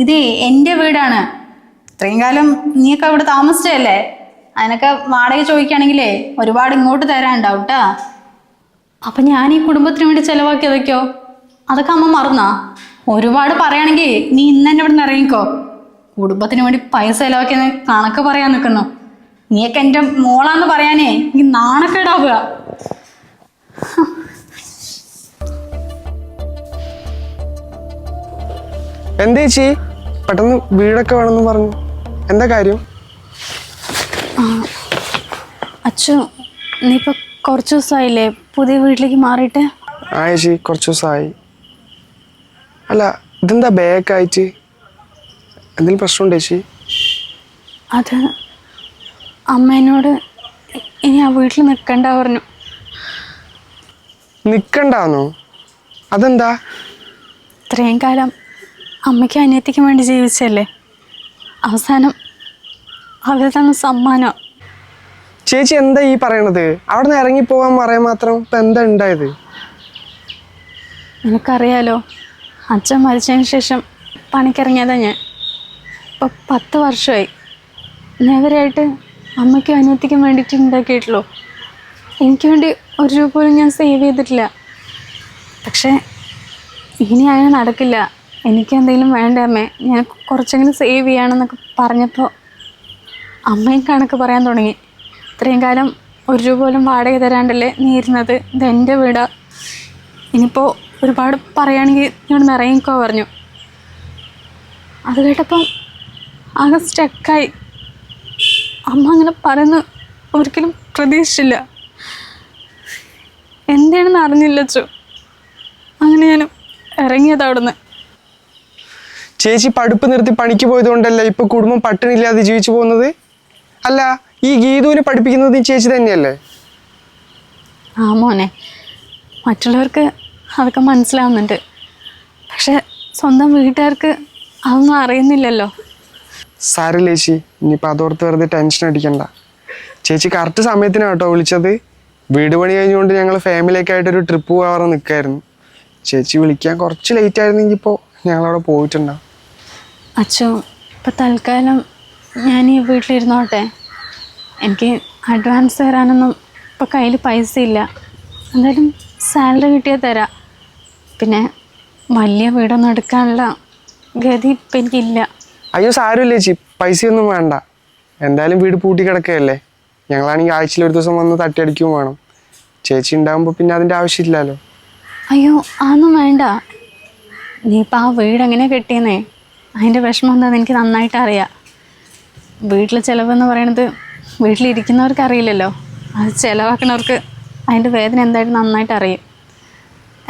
ഇതേ എൻ്റെ വീടാണ്. ഇത്രയും കാലം നീയൊക്കെ ഇവിടെ താമസിച്ചതല്ലേ, അതിനൊക്കെ വാടക ചോദിക്കുകയാണെങ്കിലേ ഒരുപാട് ഇങ്ങോട്ട് തരാനുണ്ടാവും കേട്ടാ. അപ്പൊ ഞാൻ ഈ കുടുംബത്തിന് വേണ്ടി ചെലവാക്കിയതൊക്കെയോ അതൊക്കെ അമ്മ മറന്നാ? ഒരുപാട് പറയുകയാണെങ്കിൽ നീ ഇന്ന് തന്നെ ഇവിടെ നിന്ന് ഇറങ്ങിക്കോ. കുടുംബത്തിന് വേണ്ടി പൈസ ചെലവാക്കിയെന്ന് കണക്ക് പറയാൻ നിൽക്കുന്നു. നീയൊക്കെ എൻ്റെ മോളാന്ന് പറയാനേ നീ നാണക്കേടാവുക. എന്താ ചേച്ചി പെട്ടെന്ന് വീടൊക്കെ വേണമെന്ന് പറഞ്ഞു? എന്താ കാര്യം? അച്ചു, നീ ഇപ്പൊ കുറച്ച് ദിവസമായില്ലേ പുതിയ വീട്ടിലേക്ക് മാറിയിട്ട്? ആ ചേച്ചി കുറച്ച് ദിവസമായി. അല്ല ഇതെന്താ ബാക്കായിട്ട്? എന്തെങ്കിലും പ്രശ്നമുണ്ടോ ചേച്ചി? അത് അമ്മേനോട് ഇനി ആ വീട്ടിൽ നിൽക്കണ്ട പറഞ്ഞു. നിക്കണ്ടാന്നോ? അതെന്താ? ഇത്രയും കാലം അമ്മയ്ക്കും അനിയത്തിക്കും വേണ്ടി ജീവിച്ചല്ലേ, അവസാനം അവർ തന്ന സമ്മാനം. ചേച്ചി എന്താ ഈ പറയണത്? അവിടെ നിന്ന് ഇറങ്ങിപ്പോകാൻ പറയാൻ മാത്രം ഇപ്പം എന്താ ഉണ്ടായത്? നിനക്കറിയാലോ, അച്ഛൻ മരിച്ചതിന് ശേഷം പണിക്കിറങ്ങിയതാ ഞാൻ. ഇപ്പോൾ 10 വർഷമായി. നേവരായിട്ട് അമ്മയ്ക്കും അനിയത്തിക്കും വേണ്ടിയിട്ട് ഉണ്ടാക്കിയിട്ടുള്ളൂ. എനിക്ക് വേണ്ടി ഒരു രൂപ പോലും ഞാൻ സേവ് ചെയ്തിട്ടില്ല. പക്ഷേ ഇനി അങ്ങനെ നടക്കില്ല, എനിക്ക് എന്തെങ്കിലും വേണ്ട അമ്മേ, ഞാൻ കുറച്ചെങ്കിലും സേവ് ചെയ്യണമെന്നൊക്കെ പറഞ്ഞപ്പോൾ അമ്മയും കണക്ക് പറയാൻ തുടങ്ങി. ഇത്രയും കാലം ഒരു രൂപ പോലും വാടക തരാണ്ടല്ലേ നീ ഇരുന്നത്, ഇതെൻ്റെ വീടാ, ഇനിയിപ്പോൾ ഒരുപാട് പറയുകയാണെങ്കിൽ ഇവിടെ നിറങ്ങിക്കോ പറഞ്ഞു. അത് കേട്ടപ്പം ആകെ സ്റ്റക്കായി. അമ്മ അങ്ങനെ പറയുന്നു ഒരിക്കലും പ്രതീക്ഷിച്ചില്ല. എന്താണെന്ന് അറിഞ്ഞില്ല ചോ. അങ്ങനെ ഞാൻ ഇറങ്ങിയത് അവിടുന്ന്. ചേച്ചി പഠിപ്പ് നിർത്തി പണിക്ക് പോയതുകൊണ്ടല്ല ഇപ്പൊ കുടുംബം പട്ടിണിയില്ലാതെ ജീവിച്ചു പോകുന്നത്? അല്ല ഈ ഗീതുവിനെ പഠിപ്പിക്കുന്നത് ചേച്ചി തന്നെയല്ലേ? ആ മോനെ, മറ്റുള്ളവർക്ക് അതൊക്കെ മനസ്സിലാവുന്നുണ്ട്, പക്ഷെ സ്വന്തം വീട്ടുകാർക്ക് അതൊന്നും അറിയുന്നില്ലല്ലോ. സാരമില്ല ചേച്ചി, ഇനിയിപ്പോൾ അതോർത്ത് വെറുതെ ടെൻഷൻ അടിക്കണ്ട. ചേച്ചി കറക്റ്റ് സമയത്തിനാണ് കേട്ടോ വിളിച്ചത്. വീട് പണി കഴിഞ്ഞുകൊണ്ട് ഞങ്ങൾ ഫാമിലിയൊക്കെ ആയിട്ടൊരു ട്രിപ്പ് പോകാറ് നിൽക്കായിരുന്നു. ചേച്ചി വിളിക്കാൻ കുറച്ച് ലേറ്റ് ആയിരുന്നെങ്കിൽ ഇപ്പോൾ ഞങ്ങളവിടെ പോയിട്ടുണ്ടാവും. അച്ഛോ, ഇപ്പം തൽക്കാലം ഞാൻ ഈ വീട്ടിലിരുന്നോട്ടെ. എനിക്ക് അഡ്വാൻസ് തരാനൊന്നും ഇപ്പം കയ്യിൽ പൈസ ഇല്ല. എന്തായാലും സാലറി കിട്ടിയാൽ തരാം. പിന്നെ വലിയ വീടൊന്നും എടുക്കാനുള്ള ഗതി ഇപ്പം എനിക്കില്ല. അയ്യോ സാരമില്ല ചേച്ചി, പൈസയൊന്നും വേണ്ട. എന്തായാലും വീട് പൂട്ടി കിടക്കുകയല്ലേ. ഞങ്ങളാണെങ്കിൽ ആഴ്ചയിൽ ഒരു ദിവസം വന്ന് തട്ടിയടിക്കുകയും വേണം. ചേച്ചി ഉണ്ടാകുമ്പോൾ പിന്നെ അതിൻ്റെ ആവശ്യമില്ലല്ലോ. അയ്യോ അതൊന്നും വേണ്ട. നീ ഇപ്പം ആ വീട് എങ്ങനെ കെട്ടിയെന്നേ, അതിൻ്റെ വിഷമം എന്താണെന്ന് എനിക്ക് നന്നായിട്ട് അറിയാം. വീട്ടിലെ ചിലവെന്ന് പറയണത് വീട്ടിലിരിക്കുന്നവർക്ക് അറിയില്ലല്ലോ, അത് ചിലവാക്കുന്നവർക്ക് അതിൻ്റെ വേദന എന്തായിട്ട് നന്നായിട്ട് അറിയും.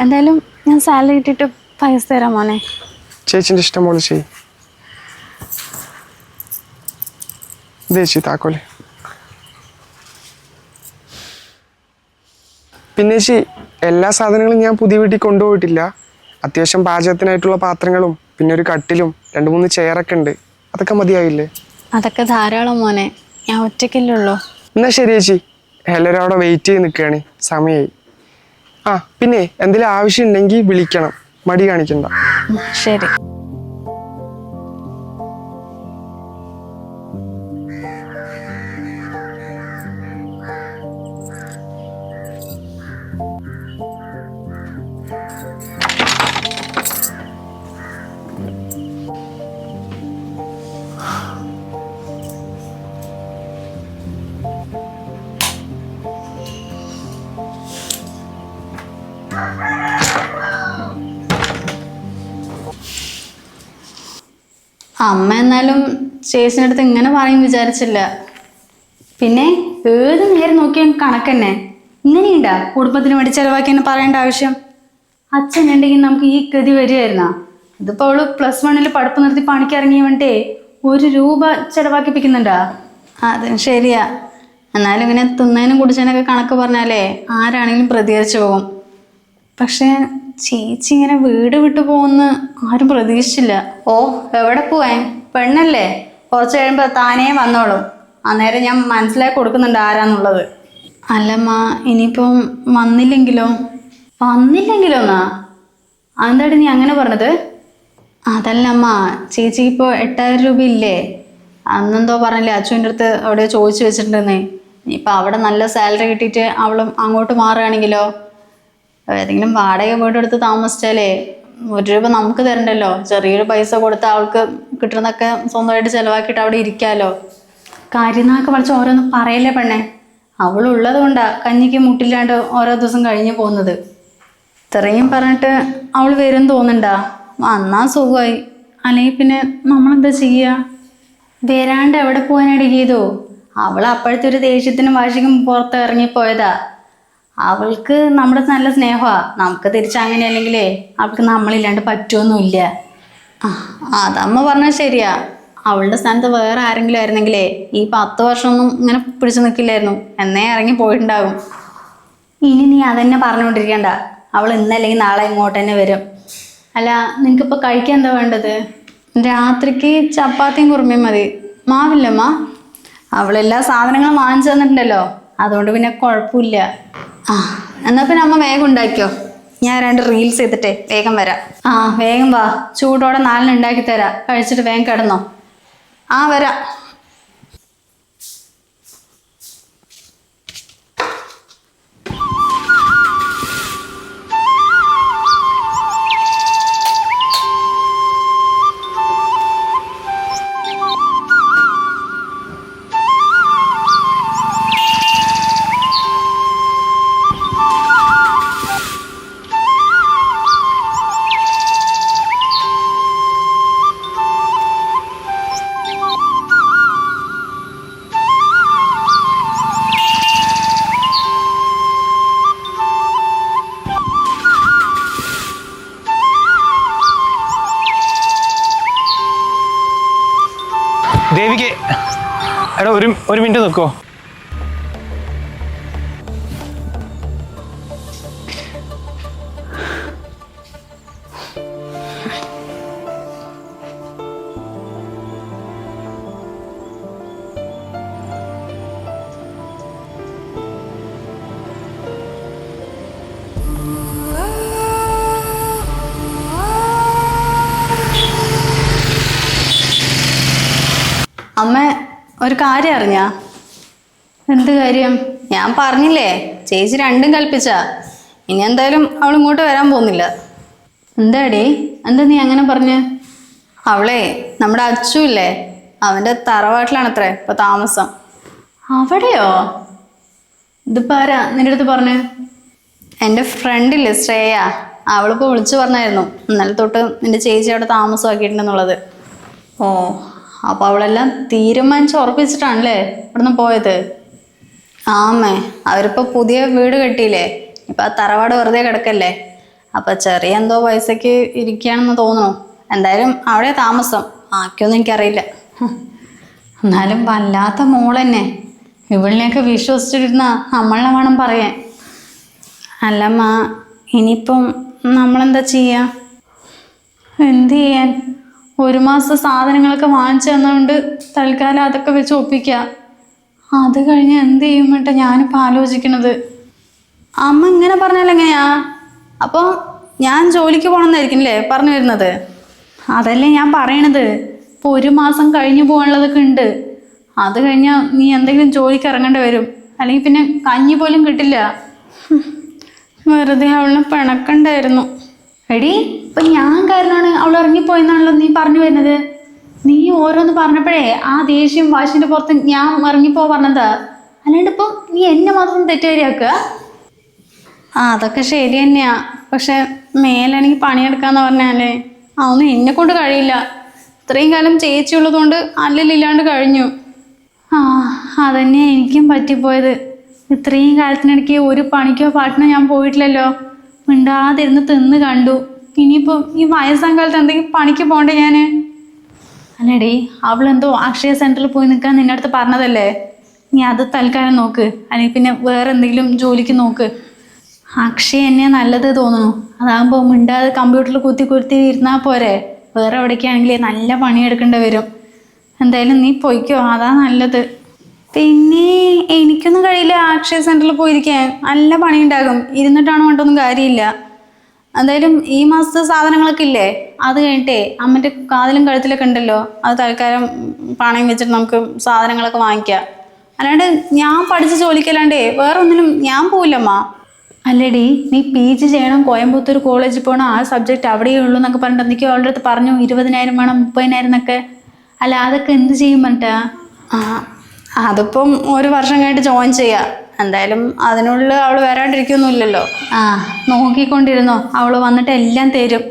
എന്തായാലും ഞാൻ സാലറി കിട്ടിയിട്ട് പൈസ തരാം മോനെ. ചേച്ചിൻ്റെ ഇഷ്ടം പോലെ ചെയ്യും. ചേച്ചി താക്കോലെ. പിന്നെ ചേച്ചി എല്ലാ സാധനങ്ങളും ഞാൻ പുതിയ വീട്ടിൽ കൊണ്ടുപോയിട്ടില്ല. അത്യാവശ്യം പാചകത്തിനായിട്ടുള്ള പാത്രങ്ങളും പിന്നെ ഒരു കട്ടിലും 2-3 ചെയറൊക്കെ ഉണ്ട്. അതൊക്കെ മതിയായില്ലേ? അതൊക്കെ ധാരാളം മോനെ, ഞാൻ ഒറ്റയ്ക്കല്ലേ ഉള്ളൂ. എന്നാ ശരി ചേച്ചി, എല്ലാവരും അവിടെ വെയിറ്റ് ചെയ്ത് നിൽക്കുകയാണ്, സമയമായി. ആ പിന്നെ എന്തെങ്കിലും ആവശ്യം ഉണ്ടെങ്കിൽ വിളിക്കണം, മടി കാണിക്കണ്ട. ശരി. അമ്മ എന്നാലും ചേച്ചിൻ്റെ അടുത്ത് ഇങ്ങനെ പറയും വിചാരിച്ചില്ല. പിന്നെ ഏത് നേരം നോക്കിയാൽ കണക്കന്നെ. ഇങ്ങനെയുണ്ടാ കുടുംബത്തിന് വേണ്ടി ചെലവാക്കിയെന്ന് പറയേണ്ട ആവശ്യം? അച്ഛൻ ഉണ്ടെങ്കിൽ നമുക്ക് ഈ ഗതി വരികയായിരുന്നാ? ഇതിപ്പോൾ അവള് +1 പഠിപ്പ് നിർത്തി പണിക്കിറങ്ങിയ വേണ്ടേ 1 രൂപ ചെലവാക്കിപ്പിക്കുന്നുണ്ടാ? അതും ശരിയാ. എന്നാലും ഇങ്ങനെ തിന്നതിനും കുടിച്ചതിനൊക്കെ കണക്ക് പറഞ്ഞാലേ ആരാണെങ്കിലും പ്രതികരിച്ചു പോകും. പക്ഷേ ചേച്ചി ഇങ്ങനെ വീട് വിട്ടു പോകുന്ന ആരും പ്രതീക്ഷിച്ചില്ല. ഓ എവിടെ പോവാൻ, പെണ്ണല്ലേ, കുറച്ച് കഴിയുമ്പോൾ താനേ വന്നോളും. അന്നേരം ഞാൻ മനസ്സിലാക്കി കൊടുക്കുന്നുണ്ട് ആരാന്നുള്ളത്. അല്ലമ്മ, ഇനിയിപ്പം വന്നില്ലെങ്കിലോ? വന്നില്ലെങ്കിലോന്നാ? അതെന്താടി നീ അങ്ങനെ പറഞ്ഞത്? അതല്ല അമ്മ, ചേച്ചിക്ക് ഇപ്പോൾ 8000 രൂപ ഇല്ലേ? അന്നെന്തോ പറഞ്ഞില്ലേ അച്ഛൻ്റെ അടുത്ത് എവിടെയോ ചോദിച്ചു വെച്ചിട്ടുണ്ടെന്നേ. ഇനിയിപ്പോൾ അവിടെ നല്ല സാലറി കിട്ടിയിട്ട് അവളും അങ്ങോട്ട് മാറുകയാണെങ്കിലോ? ഏതെങ്കിലും വാടക വീടെടുത്ത് താമസിച്ചാലേ 1 രൂപ നമുക്ക് തരണ്ടല്ലോ. ചെറിയൊരു പൈസ കൊടുത്ത് അവൾക്ക് കിട്ടുന്നതൊക്കെ സ്വന്തമായിട്ട് ചിലവാക്കിയിട്ട് അവിടെ ഇരിക്കാമല്ലോ. കാര്യനാക്ക് വിളിച്ച് ഓരോന്ന് പറയല്ലേ പെണ്ണെ. അവളുള്ളത് കൊണ്ടാ കഞ്ഞിക്ക് മുട്ടില്ലാണ്ട് ഓരോ ദിവസം കഴിഞ്ഞു പോകുന്നത്. ഇത്രയും പറഞ്ഞിട്ട് അവൾ വരും തോന്നുന്നുണ്ടാ? വന്നാ സുഖമായി. അല്ലെങ്കിൽ പിന്നെ നമ്മളെന്താ ചെയ്യുക? വരാണ്ട് എവിടെ പോകാനായിട്ട് ചെയ്തോ? അവൾ അപ്പോഴത്തെ ഒരു ദേഷ്യത്തിനും വാശിക്കും പുറത്ത് ഇറങ്ങിപ്പോയതാ. അവൾക്ക് നമ്മുടെ നല്ല സ്നേഹമാണ്. നമുക്ക് തിരിച്ചങ്ങനെ അല്ലെങ്കിലേ അവൾക്ക് നമ്മളില്ലാണ്ട് പറ്റുമൊന്നുമില്ല. അതമ്മ പറഞ്ഞത് ശരിയാ. അവളുടെ സ്ഥാനത്ത് വേറെ ആരെങ്കിലും ആയിരുന്നെങ്കിലേ ഈ 10 വർഷമൊന്നും ഇങ്ങനെ പിടിച്ചു നിൽക്കില്ലായിരുന്നു. എന്നേ ഇറങ്ങി പോയിട്ടുണ്ടാകും. ഇനി നീ അതന്നെ പറഞ്ഞുകൊണ്ടിരിക്കണ്ട. അവൾ ഇന്നല്ലെങ്കിൽ നാളെ ഇങ്ങോട്ട് തന്നെ വരും. അല്ല, നിനക്കിപ്പോൾ കഴിക്കാൻ എന്താ വേണ്ടത്? രാത്രിക്ക് ചപ്പാത്തിയും കുറുമയും മതി. മാവില്ലമ്മ? അവളെല്ലാ സാധനങ്ങളും വാങ്ങിച്ചു തന്നിട്ടുണ്ടല്ലോ, അതുകൊണ്ട് പിന്നെ കുഴപ്പമില്ല. എന്നാൽ പിന്നെ അമ്മ വേഗം ഉണ്ടാക്കിയോ. ഞാൻ 2 റീൽസ് ചെയ്തിട്ടേ വേഗം വരാം. വേഗം വാ. ചൂടോടെ 4 ഉണ്ടാക്കി തരാം. കഴിച്ചിട്ട് വേഗം കിടന്നോ. വരാം. ദേവിക്ക് എടാ ഒരു മിനിറ്റ് നിൽക്കോ. അമ്മ ഒരു കാര്യം അറിഞ്ഞാ? എന്ത് കാര്യം? ഞാൻ പറഞ്ഞില്ലേ ചേച്ചി രണ്ടും കൽപ്പിച്ച. ഇനി എന്തായാലും അവൾ ഇങ്ങോട്ട് വരാൻ പോകുന്നില്ല. എന്താടേ, എന്താ നീ അങ്ങനെ പറഞ്ഞ്? അവളെ നമ്മുടെ അച്ചു ഇല്ലേ, അവൻ്റെ തറവാട്ടിലാണത്രേ ഇപ്പൊ താമസം. അവിടെയോ? ഇതിപ്പോ ആരാ നിന്റെ അടുത്ത് പറഞ്ഞ്? എൻ്റെ ഫ്രണ്ടില്ലേ ശ്രേയ, അവളിപ്പോൾ വിളിച്ചു പറഞ്ഞായിരുന്നു ഇന്നലെ തൊട്ട് നിന്റെ ചേച്ചി അവിടെ താമസമാക്കിയിട്ടുണ്ടെന്നുള്ളത്. അപ്പോൾ അവളെല്ലാം തീരുമാനിച്ച് ഉറപ്പിച്ചിട്ടാണല്ലേ ഇവിടുന്ന് പോയത്? ആമേ, അവരിപ്പോൾ പുതിയ വീട് കെട്ടിയില്ലേ, ഇപ്പം ആ തറവാട് വെറുതെ കിടക്കല്ലേ. അപ്പം ചെറിയ എന്തോ പൈസക്ക് ഇരിക്കുകയാണെന്ന് തോന്നുന്നു. എന്തായാലും അവിടെ താമസം, ബാക്കിയൊന്നും എനിക്കറിയില്ല. എന്നാലും വല്ലാത്ത മോളെന്നെ. ഇവളിനെയൊക്കെ വിശ്വസിച്ചിരുന്ന നമ്മളെ വേണം പറയാൻ. അല്ലമ്മ, ഇനിയിപ്പം നമ്മളെന്താ ചെയ്യുക? എന്ത് ചെയ്യാൻ? 1 മാസം സാധനങ്ങളൊക്കെ വാങ്ങിച്ചു തന്നുകൊണ്ട് തൽക്കാലം അതൊക്കെ വെച്ച് ഒപ്പിക്കുക. അത് കഴിഞ്ഞ് എന്ത് ചെയ്യുമ്പോട്ടെ ഞാനിപ്പോൾ ആലോചിക്കണത്. അമ്മ ഇങ്ങനെ പറഞ്ഞാൽ എങ്ങനെയാ? അപ്പോൾ ഞാൻ ജോലിക്ക് പോകണമെന്നായിരിക്കില്ലേ പറഞ്ഞു വരുന്നത്? അതല്ലേ ഞാൻ പറയണത്. ഇപ്പോൾ 1 മാസം കഴിഞ്ഞു പോകാനുള്ളതൊക്കെ ഉണ്ട്. അത് കഴിഞ്ഞാൽ നീ എന്തെങ്കിലും ജോലിക്ക് ഇറങ്ങേണ്ടി വരും. അല്ലെങ്കിൽ പിന്നെ കഞ്ഞി പോലും കിട്ടില്ല. വെറുതെ അവളിനെ പിണക്കണ്ടായിരുന്നു. എടി, ഇപ്പം ഞാൻ കാരണമാണ് അവൾ ഇറങ്ങിപ്പോയെന്നാണല്ലോ നീ പറഞ്ഞു വരുന്നത്. നീ ഓരോന്ന് പറഞ്ഞപ്പോഴേ ആ ദേഷ്യം വാശിൻ്റെ പുറത്ത് ഞാൻ ഇറങ്ങിപ്പോ പറഞ്ഞതാ. അല്ലാണ്ട് ഇപ്പം നീ എന്നെ മാത്രം തെറ്റുകാരിയാക്കുക. അതൊക്കെ ശരി തന്നെയാ. പക്ഷെ മേലാണെങ്കിൽ പണിയെടുക്കാന്ന് പറഞ്ഞാലേ അതൊന്നും എന്നെ കൊണ്ട് കഴിയില്ല. ഇത്രയും കാലം ചേച്ചി ഉള്ളതുകൊണ്ട് അല്ലലില്ലാണ്ട് കഴിഞ്ഞു. അതന്നെയാ എനിക്കും പറ്റിപ്പോയത്. ഇത്രയും കാലത്തിനിടയ്ക്ക് ഒരു പണിക്കോ പാട്ടിനോ ഞാൻ പോയിട്ടില്ലല്ലോ. മിണ്ടാതിരുന്ന് തിന്ന് കണ്ടു. ഇനിയിപ്പോൾ ഈ വയസ്സാം കാലത്ത് എന്തെങ്കിലും പണിക്ക് പോകണ്ടേ ഞാൻ? അല്ലടി, അവളെന്തോ അക്ഷയ സെൻറ്ററിൽ പോയി നിൽക്കാൻ നിൻ്റെ അടുത്ത് പറഞ്ഞതല്ലേ. നീ അത് തൽക്കാലം നോക്ക്. അല്ലെങ്കിൽ പിന്നെ വേറെ എന്തെങ്കിലും ജോലിക്ക് നോക്ക്. അക്ഷയ എന്നെ നല്ലത് തോന്നുന്നു. അതാകുമ്പോൾ മിണ്ടാതെ കമ്പ്യൂട്ടറിൽ കുത്തി ഇരുന്നാൽ പോരെ. വേറെ എവിടേക്കാണെങ്കിൽ നല്ല പണിയെടുക്കേണ്ടി വരും. എന്തായാലും നീ പൊയ്ക്കോ, അതാ നല്ലത്. പിന്നെ എനിക്കൊന്നും കഴിയില്ല അക്ഷയ സെൻറ്ററിൽ പോയിരിക്കാൻ. നല്ല പണിയുണ്ടാകും. ഇരുന്നിട്ടാണോ കൊണ്ടൊന്നും കാര്യമില്ല. എന്തായാലും ഈ മാസത്തെ സാധനങ്ങളൊക്കെ ഇല്ലേ, അത് കഴിഞ്ഞിട്ടേ അമ്മൻ്റെ കാതിലും കഴുത്തിലൊക്കെ ഉണ്ടല്ലോ, അത് തൽക്കാലം പണയം വെച്ചിട്ട് നമുക്ക് സാധനങ്ങളൊക്കെ വാങ്ങിക്കാം. അല്ലാണ്ട് ഞാൻ പഠിച്ച ജോലിക്കല്ലാണ്ടേ വേറെ ഒന്നിനും ഞാൻ പോവില്ലമ്മ. അല്ലേടി, നീ PG ചെയ്യണം, കോയമ്പത്തൂർ കോളേജിൽ പോകണം, ആ സബ്ജക്റ്റ് അവിടെയേ ഉള്ളൂ എന്നൊക്കെ പറഞ്ഞിട്ട് എന്തൊക്കെയോ അവളുടെ അടുത്ത് പറഞ്ഞു. 20,000 വേണം, 30,000 എന്നൊക്കെ. അല്ല അതൊക്കെ എന്ത് ചെയ്യും പറഞ്ഞിട്ടാ? അതിപ്പം 1 വർഷം കഴിഞ്ഞിട്ട് ജോയിൻ ചെയ്യാം. എന്തായാലും അതിനുള്ളിൽ അവൾ വരാണ്ടിരിക്കൊന്നുമില്ലല്ലോ. നോക്കിക്കൊണ്ടിരുന്നോ, അവൾ വന്നിട്ട് എല്ലാം തരും.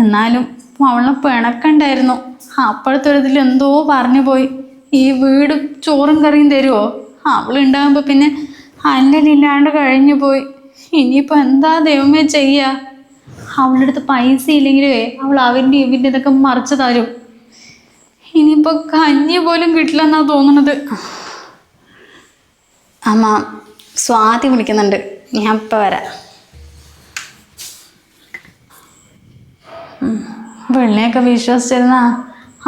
എന്നാലും അവളെ പിണക്കണ്ടായിരുന്നു. അപ്പോഴത്തെ ഒരു ഇതിൽ എന്തോ പറഞ്ഞു പോയി. ഈ വീട് ചോറും കറിയും തരുമോ? അവളുണ്ടാകുമ്പോൾ പിന്നെ അല്ലലില്ലാണ്ട് കഴിഞ്ഞു പോയി. ഇനിയിപ്പോൾ എന്താ ദൈവമേ ചെയ്യുക? അവളുടെ അടുത്ത് പൈസ ഇല്ലെങ്കിലേ അവൾ അവൻ്റെ ഇവൻ്റെ ഇതൊക്കെ മറിച്ച് തരും. ഇനിയിപ്പോൾ കഞ്ഞി പോലും കിട്ടില്ലെന്നാ തോന്നുന്നത്. അമ്മ, സ്വാതി വിളിക്കുന്നുണ്ട്, ഞാൻ ഇപ്പം വരാം. വെള്ളിയൊക്കെ വിശ്വസിച്ചിരുന്ന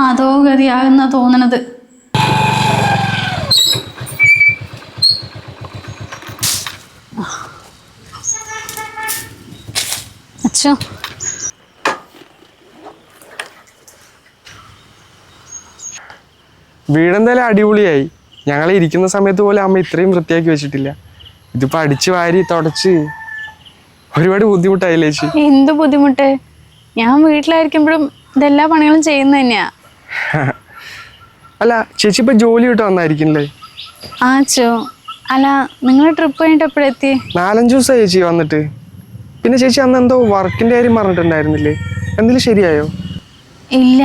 അതോ ഗതിയാകുന്ന തോന്നണത്. അച്ഛോ, വീടെന്തായാലും അടിപൊളിയായി. ഞങ്ങൾ ഇരിക്കുന്ന സമയത്ത് പോലും അമ്മ ഇത്രയും വൃത്തിയാക്കി വെച്ചിട്ടില്ല. ഇതിപ്പോൾ അടിച്ച് വാരി തുടച്ച് ഒരുപാട് ബുദ്ധിമുട്ടായില്ലേ ചേച്ചി? എന്ത് ബുദ്ധിമുട്ട്? ഞാൻ വീട്ടിലായിരിക്കുമ്പോഴും ഇതെല്ലാ പണികളും ചെയ്യുന്നത് തന്നെയാ. അല്ല ചേച്ചി ഇപ്പം ജോലി കിട്ടാൻ വന്നായിരിക്കില്ലേ? അച്ഛോ, അല്ല നിങ്ങൾ ട്രിപ്പ് കഴിഞ്ഞിട്ട് എപ്പോഴെത്തി? 4-5 ദിവസമായി ചേച്ചി വന്നിട്ട്. പിന്നെ ചേച്ചി അന്ന് എന്തോ വർക്കിൻ്റെ കാര്യം പറഞ്ഞിട്ടുണ്ടായിരുന്നില്ലേ? എന്തെങ്കിലും ശരിയായോ? ഇല്ല,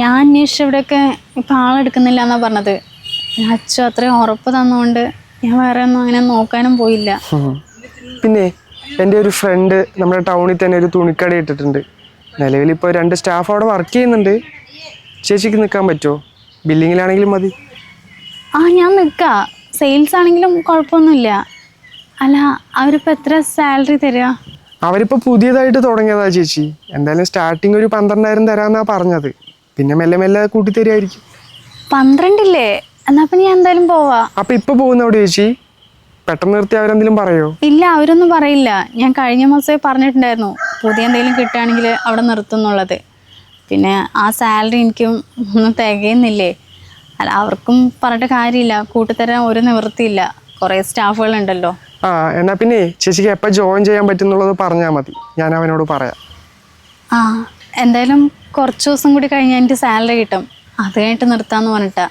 ഞാൻ അന്വേഷിച്ച ഇവിടെയൊക്കെ ഇപ്പം ആളെടുക്കുന്നില്ല എന്നാ പറഞ്ഞത്. അച്ഛൻ അത്രയും ഉറപ്പ് തന്നുകൊണ്ട് ഞാൻ വേറെ ഒന്നും അങ്ങനെ നോക്കാനും പോയില്ല. പിന്നെ എൻ്റെ ഒരു ഫ്രണ്ട് നമ്മുടെ ടൗണിൽ തന്നെ ഒരു തുണിക്കട ഇട്ടിട്ടുണ്ട്. നിലവിൽ ഇപ്പോൾ 2 സ്റ്റാഫ് അവിടെ വർക്ക് ചെയ്യുന്നുണ്ട്. ചേച്ചിക്ക് നിൽക്കാൻ പറ്റുമോ? ബില്ലിങ്ങിലാണെങ്കിലും മതി. ഞാൻ നിൽക്കാം. സെയിൽസ് ആണെങ്കിലും കുഴപ്പമൊന്നുമില്ല. അല്ല അവരിപ്പോൾ എത്ര സാലറി തരിക? അവരിപ്പോൾ പുതിയതായിട്ട് തുടങ്ങിയതാ ചേച്ചി. എന്തായാലും സ്റ്റാർട്ടിങ് ഒരു 12,000 തരാമെന്നാണ് പറഞ്ഞത്. പിന്നെ മെല്ലെ മെല്ലെ കൂട്ടി തരുമായിരിക്കും. 12 എന്നാ പിന്നെ ഞാൻ എന്തായാലും പോവാ. അപ്പം ഇപ്പോൾ പോകുന്ന അവിടെ ചേച്ചി? പെട്ടെന്ന് നിർത്തി അവരെന്തെങ്കിലും പറയോ? ഇല്ല, അവരൊന്നും പറയില്ല. ഞാൻ കഴിഞ്ഞ മാസമേ പറഞ്ഞിട്ടുണ്ടായിരുന്നു പുതിയ എന്തെങ്കിലും കിട്ടുകയാണെങ്കിൽ അവിടെ നിർത്തുന്നുള്ളത്. പിന്നെ ആ സാലറി എനിക്കും ഒന്നും തികയുന്നില്ലേ. അല്ല അവർക്കും പറഞ്ഞിട്ട് കാര്യമില്ല, കൂട്ടിത്തരാൻ ഒരു നിവൃത്തിയില്ല. കുറേ സ്റ്റാഫുകളുണ്ടല്ലോ. എന്നാ പിന്നെ ചേച്ചിക്ക് എപ്പോൾ ജോയിൻ ചെയ്യാൻ പറ്റുന്നുള്ളത് പറഞ്ഞാൽ മതി, ഞാൻ അവനോട് പറയാം. എന്തായാലും കുറച്ച് ദിവസം കൂടി കഴിഞ്ഞാൽ എനിക്ക് സാലറി കിട്ടും. അത് കഴിഞ്ഞിട്ട് നിർത്താമെന്ന് പറഞ്ഞിട്ടാ.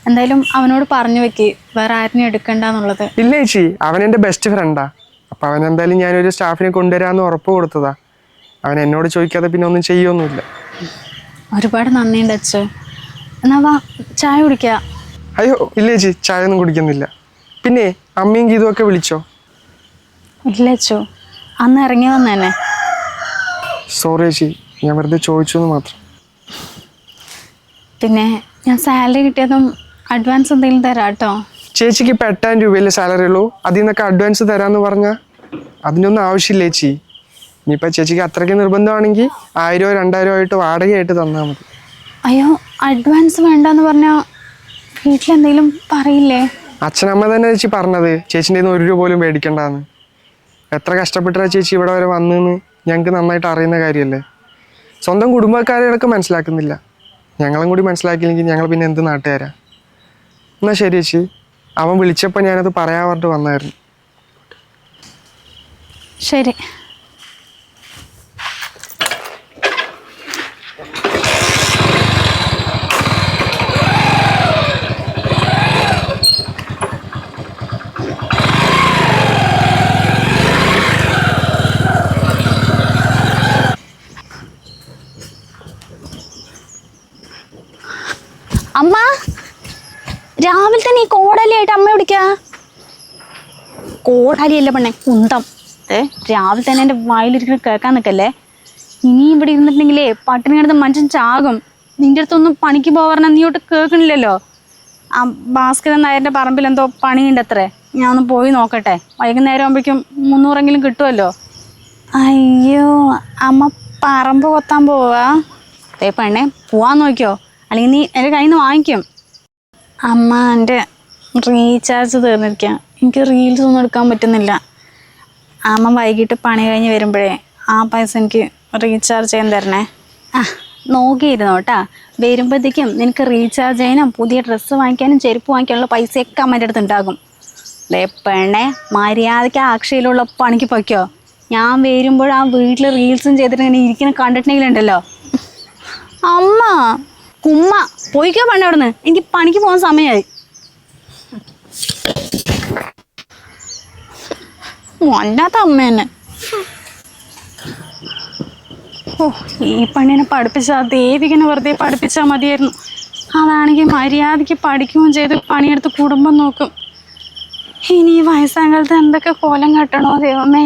എന്തായാലും അവനോട് പറഞ്ഞു വെക്ക്, വേറെ ആരെയും എടുക്കണ്ടെന്നുള്ളത്. ഇല്ല ചേച്ചി, അവൻ എൻ്റെ ബെസ്റ്റ് ഫ്രണ്ടാ. അപ്പം അവൻ എന്തായാലും ഞാനൊരു സ്റ്റാഫിനെ കൊണ്ടുവരാമെന്ന് ഉറപ്പ് കൊടുത്തതാ. അവൻ എന്നോട് ചോദിക്കാതെ പിന്നെ ഒന്നും ചെയ്യൊന്നുമില്ല. ഒരുപാട് നന്ദിയുണ്ട് അച്ഛോ. എന്നാ വാ, ചായ കുടിക്കുക. അയ്യോ ഇല്ല ചേച്ചി, ചായ ഒന്നും കുടിക്കുന്നില്ല. പിന്നെ അമ്മയും ഗീതുമൊക്കെ വിളിച്ചോ? ഇല്ല അച്ഛോ, അന്ന് ഇറങ്ങി വന്നേനെ. സോറി ചേച്ചി, ഞാൻ വെറുതെ ചോദിച്ചു എന്ന് മാത്രം. പിന്നെ ഞാൻ സാലറി കിട്ടിയതും അഡ്വാൻസ് എന്തെങ്കിലും തരാം കേട്ടോ. ചേച്ചിക്ക് ഇപ്പോൾ 8,000 രൂപയല്ലേ സാലറി ഉള്ളൂ? അതിൽ നിന്നൊക്കെ അഡ്വാൻസ് തരാമെന്ന് പറഞ്ഞാൽ അതിനൊന്നും ആവശ്യമില്ല ചേച്ചി. ഇനിയിപ്പോൾ ചേച്ചിക്ക് അത്രയ്ക്ക് നിർബന്ധമാണെങ്കിൽ 1000 2,000 ആയിട്ട് വാടകയായിട്ട് തന്നാൽ മതി. അയ്യോ, അഡ്വാൻസ് വേണ്ടെന്ന് പറഞ്ഞാൽ വീട്ടിലെന്തെങ്കിലും പറയില്ലേ? അച്ഛനമ്മ തന്നെ ചേച്ചി പറഞ്ഞത് ചേച്ചിൻ്റെ കയ്യിൽ നിന്ന് 1 രൂപ പോലും മേടിക്കണ്ടെന്ന്. എത്ര കഷ്ടപ്പെട്ടാ ചേച്ചി ഇവിടെ വരെ വന്നെന്ന് ഞങ്ങൾക്ക് നന്നായിട്ട് അറിയുന്ന കാര്യമല്ലേ. സ്വന്തം കുടുംബക്കാരെയൊക്കെ മനസ്സിലാക്കുന്നില്ല. ഞങ്ങളും കൂടി മനസ്സിലാക്കിയില്ലെങ്കിൽ ഞങ്ങൾ പിന്നെ എന്ത് നാട്ടുകാരാ? എന്നാൽ ശരി ചേച്ചി, അവൻ വിളിച്ചപ്പോൾ ഞാനത് പറയാൻ പറഞ്ഞിട്ട് വന്നായിരുന്നു. ശരി. അമ്മ, രാവിലെ തന്നെ ഈ കോടാലിയായിട്ട് അമ്മ വിളിക്ക? കോടാലിയല്ല പെണ്ണെ, കുന്തം. രാവിലെ തന്നെ എൻ്റെ വായിലിരിക്കുന്ന കേൾക്കാൻ നിൽക്കല്ലേ. ഇനി ഇവിടെ ഇരുന്നിട്ടുണ്ടെങ്കിലേ പട്ടിണി കിടന്ന് മനുഷ്യൻ ചാകും. നിൻ്റെ അടുത്തൊന്നും പണിക്ക് പോകാൻ നീ ഒട്ട് കേൾക്കണില്ലല്ലോ. ആ ഭാസ്കരൻ നായരുടെ പറമ്പിൽ എന്തോ പണിയുണ്ട് അത്രേ. ഞാൻ ഒന്ന് പോയി നോക്കട്ടെ. വൈകുന്നേരം ആകുമ്പോഴേക്കും 300 കിട്ടുമല്ലോ. അയ്യോ, അമ്മ പറമ്പ് കൊത്താൻ പോവാ? പെണ്ണെ പോവാൻ നോക്കിയോ, അല്ലെങ്കിൽ നീ എൻ്റെ കയ്യിൽ നിന്ന് വാങ്ങിക്കും. അമ്മ, എൻ്റെ റീചാർജ് തീർന്നിരിക്കുക. എനിക്ക് റീൽസ് ഒന്നും എടുക്കാൻ പറ്റുന്നില്ല. അമ്മ വൈകിട്ട് പണി കഴിഞ്ഞ് വരുമ്പോഴേ ആ പൈസ എനിക്ക് റീചാർജ് ചെയ്യാൻ തരണേ. ആ നോക്കിയിരുന്നു കേട്ടാ. വരുമ്പോഴത്തേക്കും നിനക്ക് റീചാർജ് ചെയ്യാനും പുതിയ ഡ്രസ്സ് വാങ്ങിക്കാനും ചെരുപ്പ് വാങ്ങിക്കാനുള്ള പൈസയൊക്കെ അമ്മേൻ്റെ അടുത്ത് ഉണ്ടാകും. ദേ പെണ്ണേ, മര്യാദയ്ക്ക് ആ അക്ഷയിലുള്ള പണിക്ക് പൊയ്ക്കോ. ഞാൻ വരുമ്പോൾ ആ വീട്ടിൽ റീൽസും ചെയ്തിട്ട് ഇങ്ങനെ ഇരിക്കുന്ന കണ്ടിട്ടുണ്ടെങ്കിലുണ്ടല്ലോ അമ്മ കുമ്മ പോയിക്കോ പണ്ട് അവിടെ നിന്ന്. എനിക്ക് പണിക്ക് പോകാൻ സമയമായി. വല്ലാത്ത അമ്മ തന്നെ. ഓ ഈ പെണ്ണിനെ പഠിപ്പിച്ചാൽ ദേവികനെ വെറുതെ പഠിപ്പിച്ചാൽ മതിയായിരുന്നു. അതാണെങ്കിൽ മര്യാദയ്ക്ക് പഠിക്കുകയും ചെയ്ത് പണിയെടുത്ത് കുടുംബം നോക്കും. ഇനി ഈ വയസ്സാകാലത്ത് എന്തൊക്കെ കോലം കെട്ടണോ ദൈവമേ.